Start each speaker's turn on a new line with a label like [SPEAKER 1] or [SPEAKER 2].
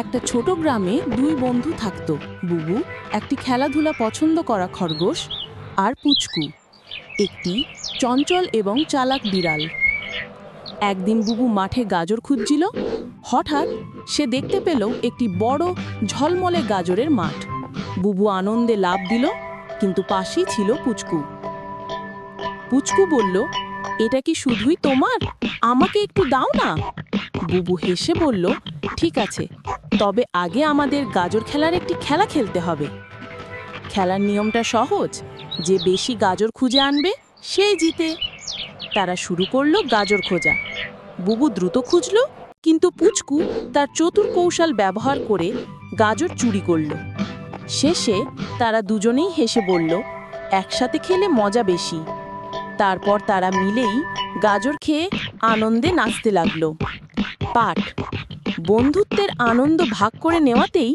[SPEAKER 1] একটা ছোট গ্রামে দুই বন্ধু থাকত। বুবু একটি খেলাধুলা পছন্দ করা খরগোশ, আর পুচকু একটি চঞ্চল এবং চালাক বিড়াল। একদিন বুবু মাঠে গাজর খুঁজছিল। হঠাৎ সে দেখতে পেল একটি বড় ঝলমলে গাজরের মাঠ। বুবু আনন্দে লাফ দিল, কিন্তু পাশেই ছিল পুচকু। পুচকু বলল, এটা কি শুধুই তোমার? আমাকে একটু দাও না। বুবু হেসে বলল, ঠিক আছে, তবে আগে আমাদের গাজর খেলার একটি খেলা খেলতে হবে। খেলার নিয়মটা সহজ, যে বেশি গাজর খুঁজে আনবে সেই জিতে। তারা শুরু করলো গাজর খোঁজা। বুবু দ্রুত খুঁজল, কিন্তু পুচকু তার চতুর কৌশল ব্যবহার করে গাজর চুরি করল। শেষে তারা দুজনেই হেসে বলল, একসাথে খেলে মজা বেশি। তারপর তারা মিলেই গাজর খেয়ে আনন্দে নাচতে লাগলো। পাঠ: বন্ধুত্বের আনন্দ ভাগ করে নেওয়াতেই